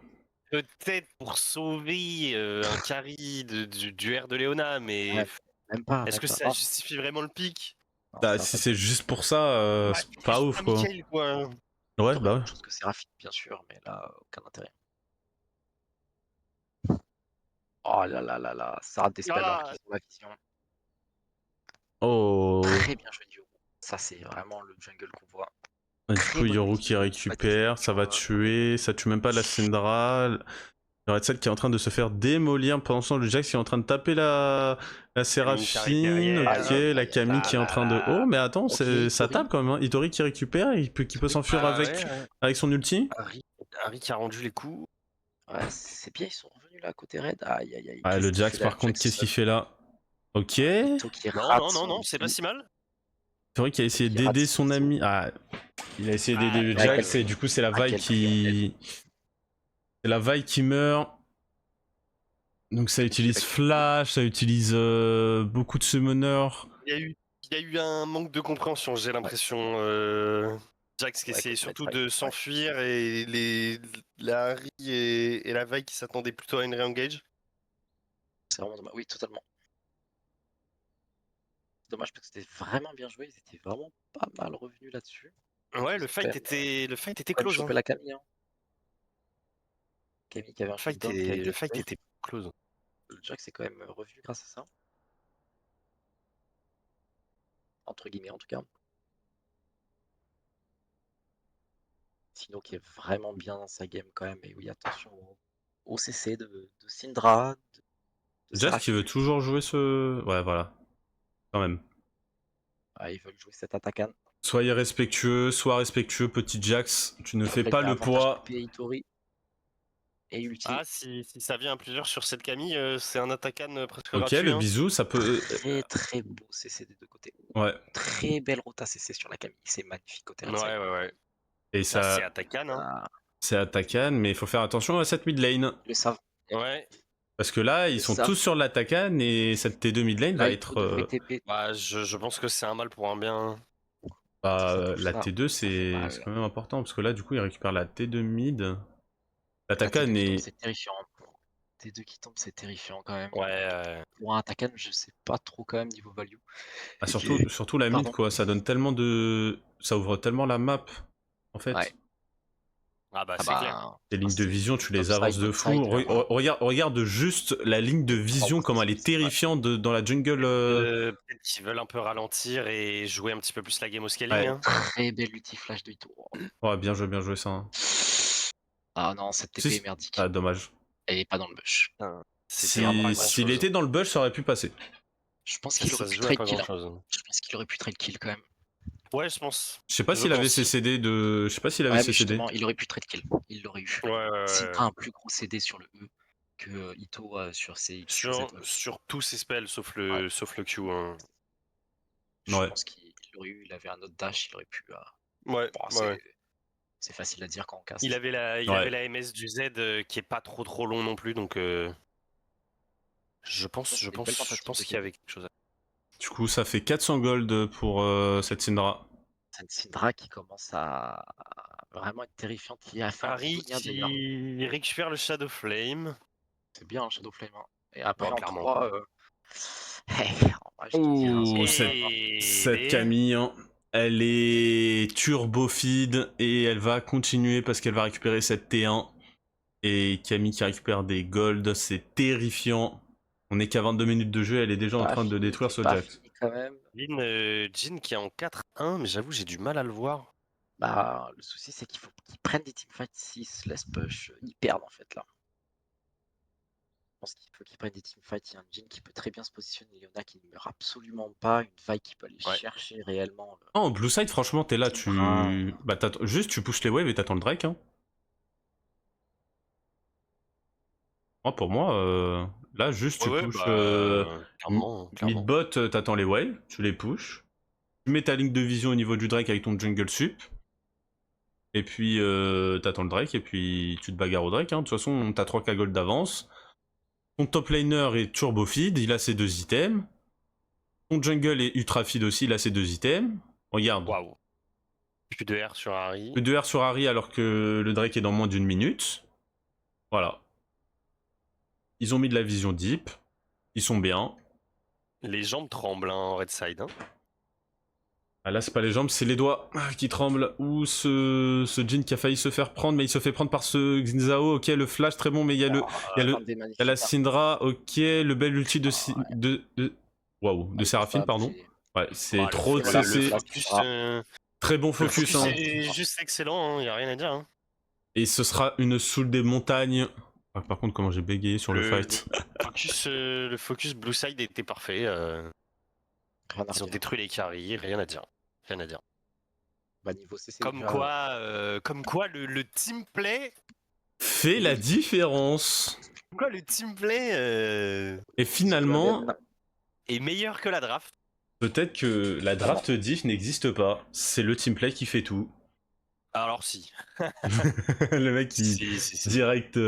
peut-être pour sauver un carry du R de Léona, mais Ouais, même pas, est-ce même que pas. ça Non, justifie vraiment le pic? non, Bah, ça, si ça c'est peut juste pour ça, Bah, c'est tu fais pas juste ouf, un quoi. Mikael, quoi. Ouais, t'aurais bah ouais. autre chose que Séraphine, bien sûr, mais là, aucun intérêt. Oh là là là là, ça rate des spells alors Ah, qu'ils ont la vision. Oh. Très bien joué Yoru. Ça, c'est vraiment le jungle qu'on voit. Du Très coup, bonne Yoru qui vision. Pas d'hésiter récupère, ça sur, va sur le tuer, ça tue même pas la Syndra. Le Red Set qui est en train de se faire démolir pendant ce temps, le Jax qui est en train de taper la Camille qui arrive Séraphine, ok, derrière. Aïe, la aïe, aïe, Camille Là, qui est en là, train de... Oh, là. mais attends, ok, ça tape Tori. quand même, hein. Itori qui récupère, qui peut Tori. s'enfuir Ah ouais, avec son ulti. Harry. Harry qui a rendu les coups. Ouais, c'est bien, ils sont revenus là côté raid. Aïe, aïe, aïe. Ah, Qu'est-ce le qu'il fait Jax là, par le contre, Jax qu'est-ce qu'il seul? fait là? Ok. Ito qui Non, rate non, non, son non, c'est pas ulti. si mal. C'est vrai qu'il a Ito essayé qui rate d'aider son son ulti. ami. Ah, il a essayé d'aider le Ouais, Jax et du coup, c'est la vaille quel bordel. qui... C'est la vaille qui meurt. Donc ça Et qui utilise va quitter. Flash, ça utilise beaucoup de summoners. Il y a eu un manque de compréhension, j'ai Ouais, l'impression. Jax qui ouais, essayait côté red surtout side. de Ouais, s'enfuir et la Harry et la Vaille qui s'attendaient plutôt à une re-engage. c'est vraiment dommage. Oui, totalement. C'est dommage parce que c'était vraiment bien joué, ils étaient vraiment pas mal revenus là-dessus. Ouais, Ils ont quand même, le fight était quand même close. Hein. chopé la Camille, hein. Camille qui avait un shutdown, qui a été Le fight récupéré. était close. Le Jack c'est quand même revenu grâce à ça. Entre guillemets en tout cas. Sino qui est vraiment bien dans sa game quand même. Et oui, attention au CC de Syndra, de Jax qui veut Seraphine. toujours jouer ce... Ouais, voilà. Quand même. Ah, ils veulent jouer cet attaquant. Soyez respectueux, sois respectueux, petit Jax. Tu ne fais Top lane, pas il y a le avantage poids. TP Itori et ulti. Ah, si ça vient à plusieurs sur cette Camille, c'est un attaquant presque Ok, gratuit. le Hein. bisou, ça peut... Très très beau CC des deux côtés. Ouais. Très belle rota CC sur la Camille. C'est magnifique côté Ouais, side. ouais. Et Ça, ça... c'est attaquant. Hein. Ah, C'est attaquant, mais il faut faire attention à cette mid lane. le savent. Ouais. Parce que là, ils Le sont savent. tous sur l'attaquant et cette T2 mid lane Là, va il être... devrait TP. Bah, je pense que c'est un mal pour un bien. Ça touche la ça, T2 ça fait mal. c'est quand même important parce que là du coup il récupère la T2 mid. La L'attaquant T2 qui tombe, est... c'est terrifiant. T2 qui tombe, c'est terrifiant quand même. Ouais. Pour un attaquant, je sais pas trop quand même niveau value. Ah, Et surtout la mid Pardon. quoi, ça donne tellement de... Ça ouvre tellement la map en fait. Ouais. Ah bah Ah c'est clair. bah, Les lignes de c'est vision tu les topside, avances de bottside, fou. vraiment. Regarde juste la ligne de vision Oh, comme elle est c'est vrai. terrifiante dans la jungle. Peut-être qu'ils veulent un peu ralentir et jouer un petit peu plus la game au scaling. Ouais. Hein. Très belle ulti flash de Ito. Ouais, bien joué ça. Hein. Ah non, cette TP est merdique. Ah dommage. Elle est pas dans le bush. C'était vraiment pas S'il grand-chose. était dans le bush ça aurait pu passer. Je pense qu'il Ça aurait se pu joue à trade pas kill. grand-chose. Je pense qu'il aurait pu trade kill quand même. Ouais, je pense. Je sais pas Je s'il avait pense. CCD de... Je sais pas s'il avait Ouais, mais CCD. justement, il aurait pu trade kill. Il l'aurait eu. Ouais. S'il a un plus gros CD sur le E que Ito sur ses Q, Sur tous ses spells sauf le Q. Hein. je Ouais. pense qu'il l'aurait eu. Il avait un autre dash, il aurait pu. Ouais. C'est facile à dire quand on casse. Il avait la MS du Z qui est pas trop long non plus, donc je pense qu'il y avait quelque chose. Du coup, ça fait 400 gold pour cette Syndra. C'est une Syndra qui commence à vraiment être terrifiante. Il a fait Harry un Sonia, d'ailleurs. qui récupère le Shadow Flame. C'est bien, Shadow Flame. Hein. Et après, Bon, en clairement. 3, je te dis, hein, Oh, Et- cette Camille, hein, elle est turbo feed et elle va continuer parce qu'elle va récupérer cette T1. Et Camille qui récupère des golds, c'est terrifiant. On est qu'à 22 minutes de jeu, elle est déjà en train de détruire ce Jax. Quand même. Jhin qui est en 4-1, mais j'avoue, j'ai du mal à le voir. Bah, le souci, c'est qu'il faut qu'ils prennent des teamfights. S'ils se laissent push, ils perdent en fait là. Je pense qu'il faut qu'ils prennent des teamfights. Il y a un Jhin qui peut très bien se positionner. Il y en a qui ne meurent absolument pas. Une vague qui peut aller chercher réellement. Oh, Blue Side, franchement, t'es là, Syndra. Bah, juste, tu pousses les waves et t'attends le Drake, hein. Pour moi, là, juste, tu pushes... clairement. Mid-bot, t'attends les waves, tu les pushes. Tu mets ta ligne de vision au niveau du Drake avec ton jungle sup. Et puis, t'attends le Drake, et puis tu te bagarres au Drake. Hein. De toute façon, t'as 3k gold d'avance. Ton top laner est turbo feed, il a ses 2 items. Ton jungle est ultra feed aussi, il a ses 2 items. Regarde. Waouh. Plus de R sur Harry. Plus de R sur Harry alors que le Drake est dans moins d'une minute. Voilà. Ils ont mis de la vision deep. Ils sont bien. Les jambes tremblent hein, en red side. Hein. Ah là, c'est pas les jambes, c'est les doigts qui tremblent. Ou ce Jhin qui a failli se faire prendre, mais il se fait prendre par ce Xinzao. Ok, le flash, très bon, mais il y a la Syndra. Ok, le bel ulti de Seraphine, pardon. Ouais, c'est trop de CC. Très bon focus. Hein. C'est juste excellent, il n'y a rien à dire. Hein. Et ce sera une soul des montagnes. Ah, par contre, comment j'ai bégayé sur le fight. Le focus Blue Side était parfait. Ils ont détruit les carries, rien à dire. Bah, niveau CC, comme quoi le team play fait la différence. Comme quoi le team play et finalement est meilleur que la draft. Peut-être que la draft diff n'existe pas. C'est le team play qui fait tout. Alors si. Le mec qui direct.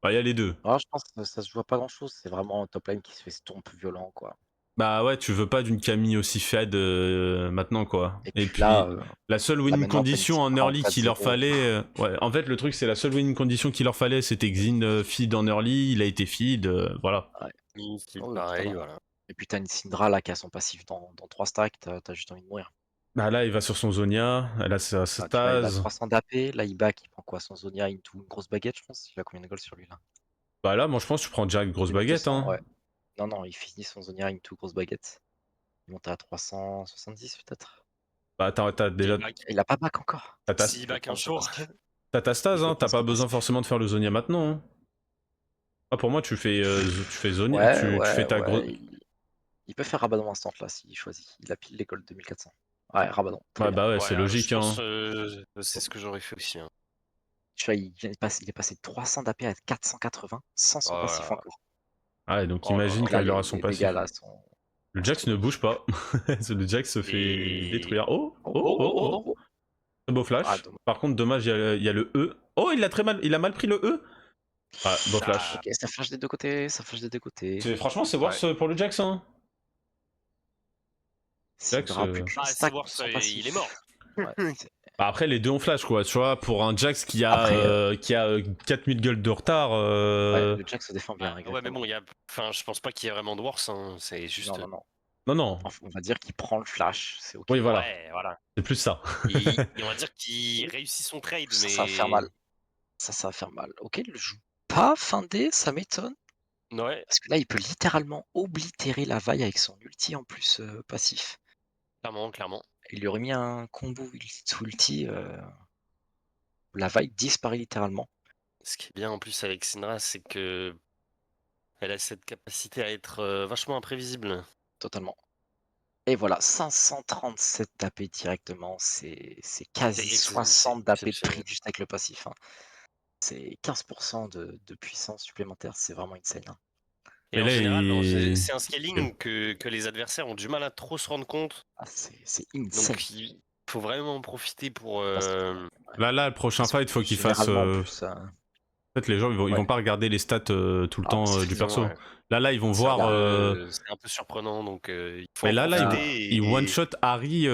Bah, il y a les deux. Alors, je pense que ça se voit pas grand chose. C'est vraiment un top lane qui se fait stomp violent, quoi. Bah ouais, tu veux pas d'une Camille aussi fade maintenant, quoi. Et puis là, la seule win condition en early qu'il leur fallait. Ouais, en fait, le truc, c'est la seule win condition qu'il leur fallait, c'était Xin feed en early. Il a été feed, voilà. Ouais. Pareil, voilà. Et puis t'as une Syndra là qui a son passif dans 3 stacks, t'as juste envie de mourir. Bah là, il va sur son Zonia, elle a sa Ah, tu vois, il a stase. 300 d'AP, là il back, il prend quoi? Son Zonia into une grosse baguette, je pense? Il a combien de gold sur lui là? Bah là, moi je pense que tu prends direct grosse baguette, 2200, hein. ouais. Non, non, il finit son Zonia into grosse baguette. Il monte à 370 peut-être. Bah t'as déjà. Il a pas back encore. T'as ta, S'il Il doit back un prendre son jour. passif. t'as ta stase, Il doit hein. T'as prendre pas son besoin passif. forcément de faire le Zonia maintenant, hein. Ah, pour moi, tu fais Zonia, Ouais, tu fais ouais, ta grosse. ouais. Il peut faire Rabadon instant là s'il choisit. Il a pile les golds 2400. Ouais, Rabadon, très Ouais, bien. bah ouais, c'est Ouais, je logique, pense hein. c'est ce que j'aurais fait aussi. Hein. Tu vois, il est passé de 300 d'AP à 480 sans son passif Oh, encore. Ouais, donc oh là imagine là. Là, quand il aura son les dégâts passif. là sont Le Jax ne bouge astronomiques. pas. Le Jax se fait Et... détruire. Oh, Oh, oh, oh, oh, oh, oh. oh, oh. Très beau Ah, flash. dommage. Par contre, dommage, il y a le E. Oh, il a mal pris le E. Ah, beau flash. Ah, Ok, ça flash des deux côtés, ça flash des deux côtés. Franchement, c'est ouais. worse pour le Jax, hein. Jax. Syndra plus qu'une Ah, c'est stack worse, sans il est passif. mort. Ouais, Bah, après, les deux ont flash, quoi. Tu vois, pour un Jax qui a, Après, 4000 gueules de retard. ouais, le Jack se défend bien, Ah, ouais, mais exactement. bon, enfin, je pense pas qu'il y ait vraiment de worse. Hein. C'est Non, juste. non, non. Non, non. Enfin, on va dire qu'il prend le flash, c'est ok. Oui, voilà. Ouais, voilà. C'est plus ça. Et on va dire qu'il réussit son trade, Ça va faire mais. mal. Ça va faire mal. Ok, il le joue pas fin D, ça m'étonne. Ouais, Parce que là, il peut littéralement oblitérer la vaille avec son ulti en plus passif. clairement, clairement. Il lui aurait mis un combo ulti, la vaille disparaît littéralement. Ce qui est bien en plus avec Syndra, c'est que elle a cette capacité à être vachement imprévisible. Totalement. Et voilà, 537 d'AP directement, c'est quasi 60 d'AP de prix Exceptionnel. juste avec le passif. Hein. C'est 15% de puissance supplémentaire, c'est vraiment insane. Hein. Et Mais en là, général, il. c'est un scaling que les adversaires ont du mal à trop se rendre compte. Ah, c'est insane. Donc il faut vraiment en profiter pour. Parce que, ouais, Là, le prochain parce que fight, faut qu'il fasse. généralement, en En plus, fait, les gens, ils ouais. vont pas regarder les stats tout le Ah, temps c'est du fini, perso. Ouais. Là, ils vont C'est voir. un peu surprenant, donc il faut Mais en là, profiter. il one-shot Harry. il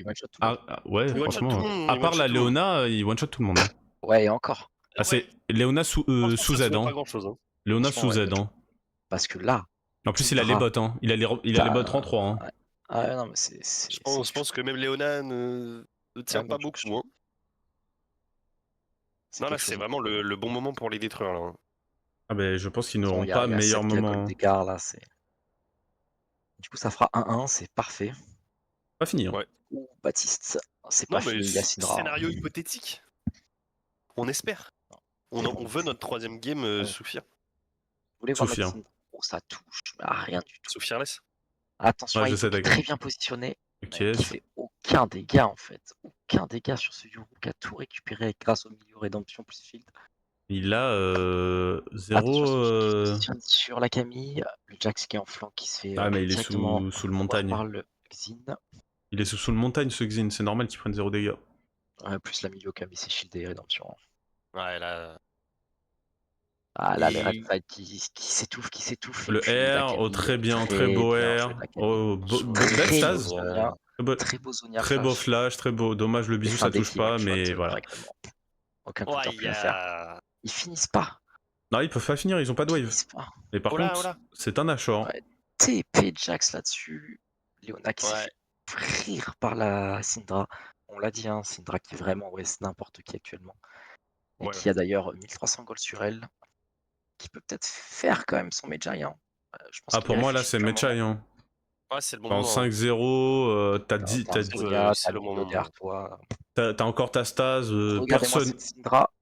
one-shot tout le monde. Ouais, Il one-shot tout franchement. le monde, À il part one-shot la tout le monde. Léona, il one-shot tout le monde, hein. Ouais, et encore. Ah, c'est Ouais, Léona franchement, sous ça Z, se vaut hein. pas grand-chose. Hein. Léona Franchement, sous ouais, Z, pas de hein. joke. Parce que là, En plus, il a les Syndra, bots, hein. Il a les bots en 3, hein. ouais. Ah non, mais c'est Je pense que même Léona ne tient ouais, pas même beaucoup. Hein. c'est Non, là, quelque c'est chose. vraiment le bon moment pour les détruire. Là. Hein. Ah, ben, je pense qu'ils De toute façon, n'auront il y a, pas il y a meilleur 7 gold moment. d'écart là. Du coup, ça fera 1-1, c'est parfait. Pas fini, hein. Ouais. Ouh, Baptiste, c'est pas Non, mais fini, il y a Syndra. scénario hypothétique. On espère. On veut notre troisième game Ouais. Sophia. Vous voulez voir notre Sophia. Syndra? Oh, ça touche, mais à rien du tout. Sous Fearless. Attention Ouais, à je Ido sais, qui est d'accord. très bien positionné, Ok. mais qui fait aucun dégât en fait. Aucun dégât sur ce Yuru qui a tout récupéré grâce au milieu rédemption plus field. Il a Attention 0. à ce qui se positionne sur la Camille. Le Jax qui est en flanc qui se fait Ah, mais il est directement sous le voir montagne. par le Xin. Il est sous le montagne, ce Xin. C'est normal qu'il prenne 0 dégâts. Plus la milieu Camille c'est shield et rédemption. Ouais, là. Ah là, les Et- red fight qui s'étouffent. Et Le puis la R, oh, Camille, très bien, très beau bien joué R. de la Camille. Oh, belle Très beau stase. Zonia, Très beau, très beau Zonia très beau flash. flash, très beau. Dommage, le Et bisou fin ça dès touche qu'il pas, one-shot mais voilà. directement. Aucun Ouais, counter il plus y à faire. a. Ils finissent pas. Non, ils peuvent pas finir, ils ont pas de Ils wave. finissent pas. Mais par Oh là, contre, oh là. c'est un Ashore. Ouais. TP Jax là-dessus. Léona qui s'est Ouais. fait frire par la Syndra. On l'a dit, hein, Syndra qui vraiment c'est n'importe qui actuellement. Et Ouais. qui a d'ailleurs 1300 gold sur elle. Qui peut peut-être faire quand même son Medjay. Hein. Je pense Ah, qu'il y pour moi, là, réfléchit c'est depuis un moment. Mechai, hein. Ouais, c'est le bon En moment. Hein. 5-0, t'as T'as un Zonia, c'est t'as le bon Milo moment. derrière toi. t'as encore ta stase, Regardez-moi personne. cette Syndra.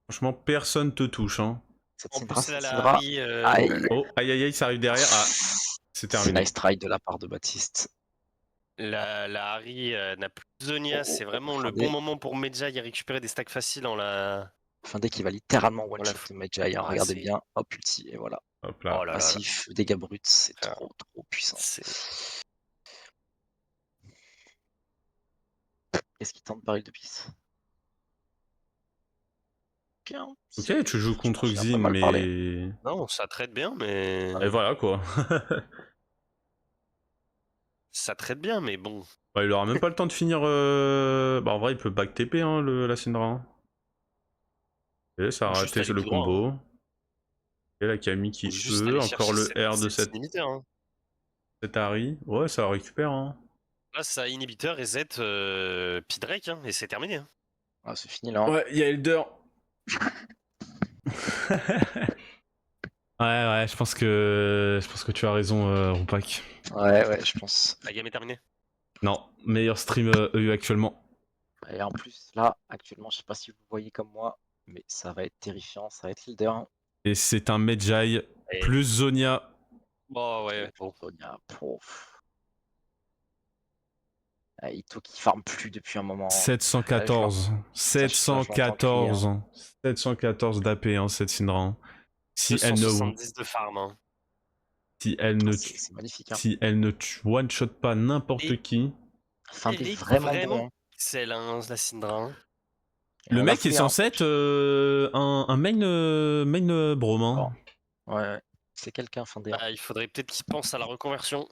Franchement, personne te touche, hein. Cette En Syndra, plus, là, cette la Syndra. Harry. Aïe. Oh, aïe aïe aïe, ça arrive derrière. Ah, c'est C'est terminé. nice try de la part de Baptiste. La Harry n'a plus de Zonia, c'est vraiment le Fin bon D. moment pour Medjay y récupérer des stacks faciles en la. Fin D qui va littéralement Voilà. one-shot Medjay. Hein. Ah, Regardez c'est- bien. Hop, ulti. Et voilà. Hop là. Oh là là là. Passif, dégâts bruts. C'est Frère, trop puissant. c'est- Est-ce qu'il tente baril de pisse? Ok, tu joues contre Je pense qu'il a Xin, pas mal parlé. mais. Non, ça traite bien, mais. Et voilà quoi. Ça traite bien, mais bon. Bah, il aura même pas le temps de finir. Bah, en vrai, il peut back TP, hein, la Syndra. Hein. Et ça a Juste raté aller le tout droit. combo. Hein. Et la Camille qui Juste peut. aller Encore chercher le R de cette cette. limitaire. Hein. C'est Harry. Ouais, ça récupère. Hein. Là, ça inhibiteur, reset, puis Drake, hein, et c'est terminé. Hein. Ah, c'est fini là. Hein. Ouais, il y a Elder. Ouais, je pense que tu as raison, Rupak. Ouais, je pense. La game est terminée. Non, meilleur stream EU actuellement. Et en plus, là, actuellement, je sais pas si vous voyez comme moi, mais ça va être terrifiant, ça va être leader. Et c'est un Medjay plus Zonia. Bon, ouais, bon. Sonia, pouf. Ah, Ito qui farme plus depuis un moment. 714. Ça, je l'entends crier, 714 d'AP, hein, cette Syndra. Si elle ne, 270 de farm. Hein. si elle ne, C'est magnifique. Hein. si elle ne one-shot pas n'importe Et- qui. Fin Elle des est vraiment vraiment bon. Hein. pixel, hein, la Syndra. Hein. Et Le on l'a mec est fait, censé hein. être un main Brom. Hein. Ouais, c'est quelqu'un fin des. Bah, il faudrait peut-être qu'il pense à la reconversion.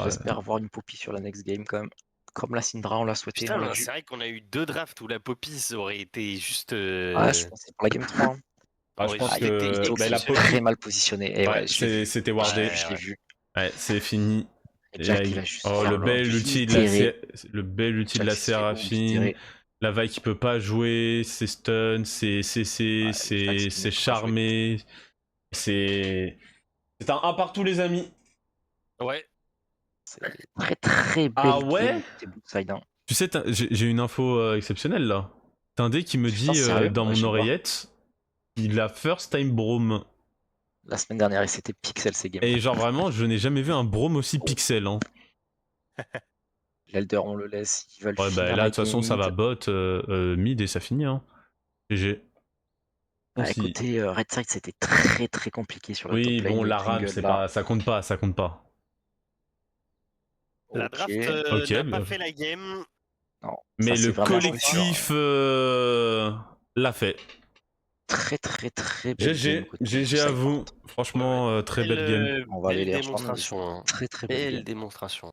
J'espère avoir une Poppy sur la next game quand même. Comme la Syndra, on l'a souhaité. Putain, on l'a vu. c'est vrai qu'on a eu 2 drafts où la Poppy ça aurait été juste. Ah, je pensais pour la game 3. Hein. Je pense Ah, que Ito la qui est Poppy, très mal positionné. Et ouais, je l'ai vu. c'était wardé. Je l'ai vu. Ouais, c'est fini. Et Et Jack, là, il a juste. oh, le bel outil de la Jack s'est fait Séraphine. oblitérer. La vague qui peut pas jouer, c'est stun, c'est Jack, c'est charmé. C'est un 1 partout, les amis. Ouais. C'est très très belle Ah ouais game côté Brookside. Hein. Tu sais, j'ai une info exceptionnelle là. T'as un dé qui me Putain, dit sérieux dans Ouais, mon je vais voir. oreillette, il a first time Brome. La semaine dernière, et c'était Pixel ces games. Et genre vraiment, je n'ai jamais vu un Brome aussi pixel. Hein. L'Elder, on le laisse. Ils veulent Ouais, bah finir là, la de toute façon, game ça va mid. bot, mid et ça finit. Hein. GG. Côté Red Side, c'était très très compliqué sur le top Oui, lane. bon, Le la rame, jungle, c'est là. pas, ça compte pas, ça compte pas. La Ok. draft Ok, n'a bien. pas fait la game. Non, Mais ça, le c'est vraiment joué collectif l'a fait. très très très belle game côté GG à Brookside, vous. Franchement, très belle game. On va aller Belle les rejoindre. démonstration. Hein. Très très belle game. Belle démonstration.